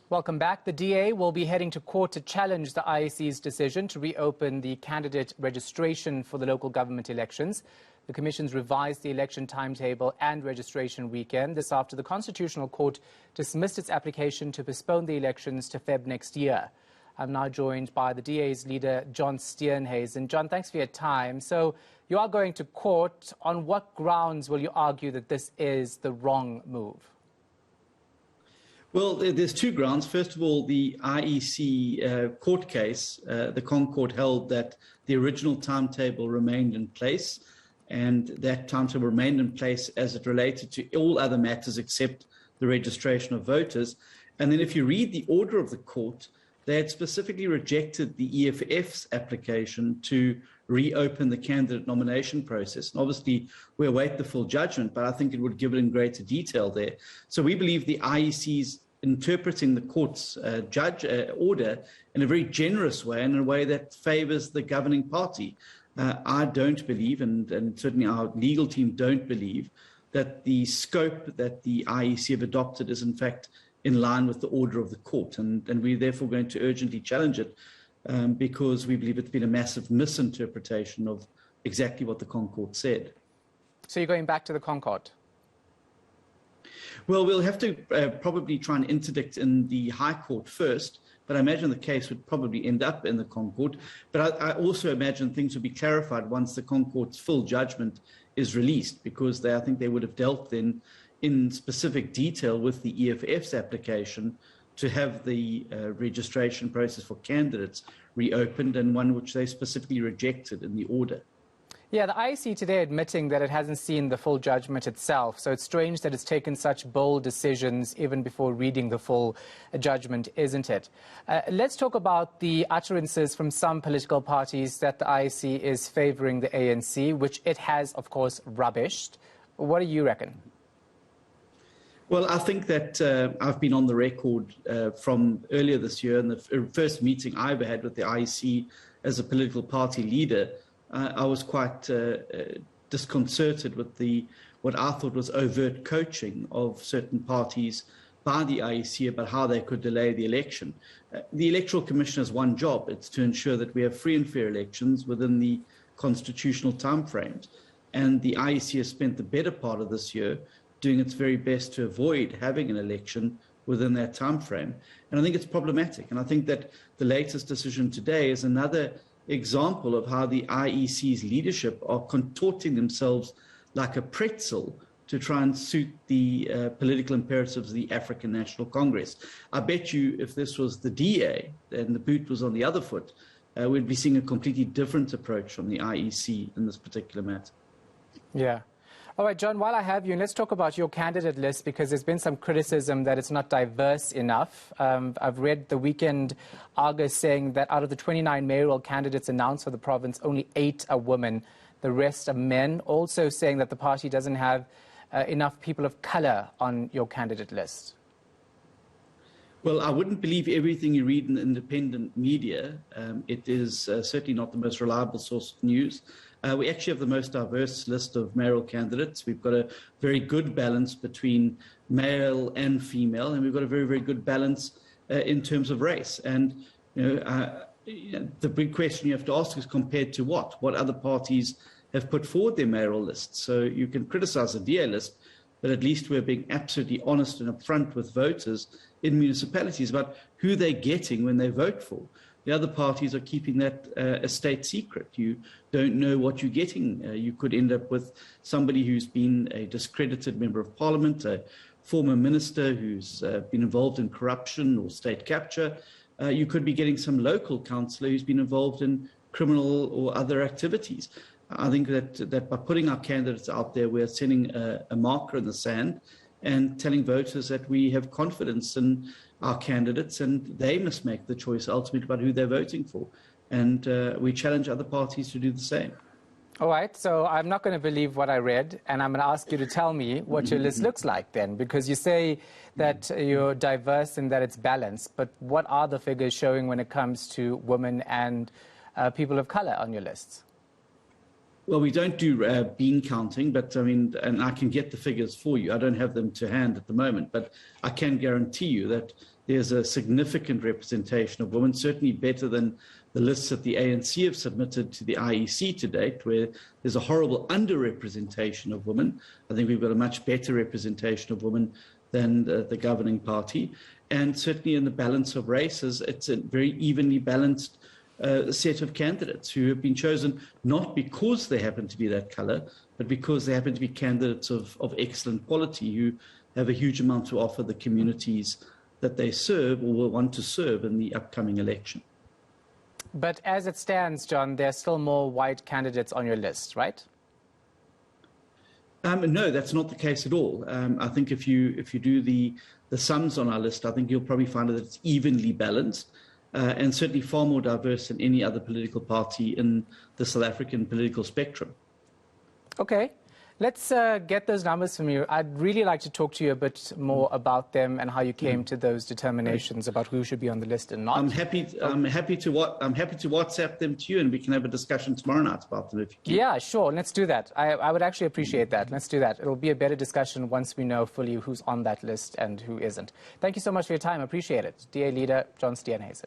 Welcome back. The DA will be heading to court to challenge the IEC's decision to reopen the candidate registration for the local government elections. The Commission's revised the election timetable and registration weekend. This after the Constitutional Court dismissed its application to postpone the elections to Feb next year. I'm now joined by the DA's leader, John Steenhuisen. John, thanks for your time. So you are going to court. On what grounds will you argue that this is the wrong move? Well, there's two grounds. First of all, the IEC court case, the Concord held that the original timetable remained in place, and that timetable remained in place as it related to all other matters except the registration of voters. And then if you read the order of the court, they had specifically rejected the EFF's application to reopen the candidate nomination process. And obviously, we await the full judgment, but I think it would give it in greater detail there. So we believe the IEC's interpreting the court's order in a very generous way and in a way that favors the governing party. I don't believe, and certainly our legal team don't believe, that the scope that the IEC have adopted is in fact in line with the order of the court. And we're therefore going to urgently challenge it because we believe it's been a massive misinterpretation of exactly what the Concord said. So you're going back to the Concord? Well, we'll have to probably try and interdict in the High Court first, but I imagine the case would probably end up in the Concord. But I also imagine things will be clarified once the Concord's full judgment is released, because I think they would have dealt then in specific detail with the EFF's application to have the registration process for candidates reopened, and one which they specifically rejected in the order. Yeah, the IEC today admitting that it hasn't seen the full judgment itself. So it's strange that it's taken such bold decisions even before reading the full judgment, isn't it? Let's talk about the utterances from some political parties that the IEC is favouring the ANC, which it has, of course, rubbished. What do you reckon? Well, I think that I've been on the record from earlier this year, in the first meeting I ever had with the IEC as a political party leader. I was quite disconcerted with what I thought was overt coaching of certain parties by the IEC about how they could delay the election. The Electoral Commission has one job. It's to ensure that we have free and fair elections within the constitutional timeframes. And the IEC has spent the better part of this year doing its very best to avoid having an election within that timeframe. And I think it's problematic. And I think that the latest decision today is another example of how the IEC's leadership are contorting themselves like a pretzel to try and suit the political imperatives of the African National Congress. I bet you if this was the DA and the boot was on the other foot, we'd be seeing a completely different approach from the IEC in this particular matter. Yeah. All right, John, while I have you, let's talk about your candidate list, because there's been some criticism that it's not diverse enough. I've read the Weekend Argus saying that out of the 29 mayoral candidates announced for the province, only 8 are women. The rest are men. Also saying that the party doesn't have enough people of colour on your candidate list. Well, I wouldn't believe everything you read in the independent media. It is certainly not the most reliable source of news. We actually have the most diverse list of mayoral candidates. We've got a very good balance between male and female, and we've got a very, very good balance in terms of race. And the big question you have to ask is compared to what? What other parties have put forward their mayoral lists? So you can criticize the DA list, but at least we're being absolutely honest and upfront with voters in municipalities about who they're getting when they vote for. The other parties are keeping that a state secret. You don't know what you're getting. You could end up with somebody who's been a discredited member of parliament, a former minister who's been involved in corruption or state capture. You could be getting some local councillor who's been involved in criminal or other activities. I think that by putting our candidates out there, we're sending a marker in the sand and telling voters that we have confidence in our candidates and they must make the choice ultimately about who they're voting for. And we challenge other parties to do the same. All right, so I'm not going to believe what I read, and I'm going to ask you to tell me what your list looks like then, because you say that you're diverse and that it's balanced, but what are the figures showing when it comes to women and people of colour on your lists? Well, we don't do bean counting, but I mean, and I can get the figures for you. I don't have them to hand at the moment, but I can guarantee you that there's a significant representation of women, certainly better than the lists that the ANC have submitted to the IEC to date, where there's a horrible underrepresentation of women. I think we've got a much better representation of women than the governing party. And certainly in the balance of races, it's a very evenly balanced set of candidates who have been chosen not because they happen to be that colour, but because they happen to be candidates of excellent quality who have a huge amount to offer the communities that they serve or will want to serve in the upcoming election. But as it stands, John, there are still more white candidates on your list, right? No, that's not the case at all. I think if you do the sums on our list, I think you'll probably find that it's evenly balanced and certainly far more diverse than any other political party in the South African political spectrum. Okay. Let's get those numbers from you. I'd really like to talk to you a bit more about them and how you came to those determinations about who should be on the list and not. I'm happy to WhatsApp them to you, and we can have a discussion tomorrow night about them if you can. Yeah, sure. Let's do that. I would actually appreciate that. Let's do that. It'll be a better discussion once we know fully who's on that list and who isn't. Thank you so much for your time. I appreciate it. DA Leader John Steenhuisen.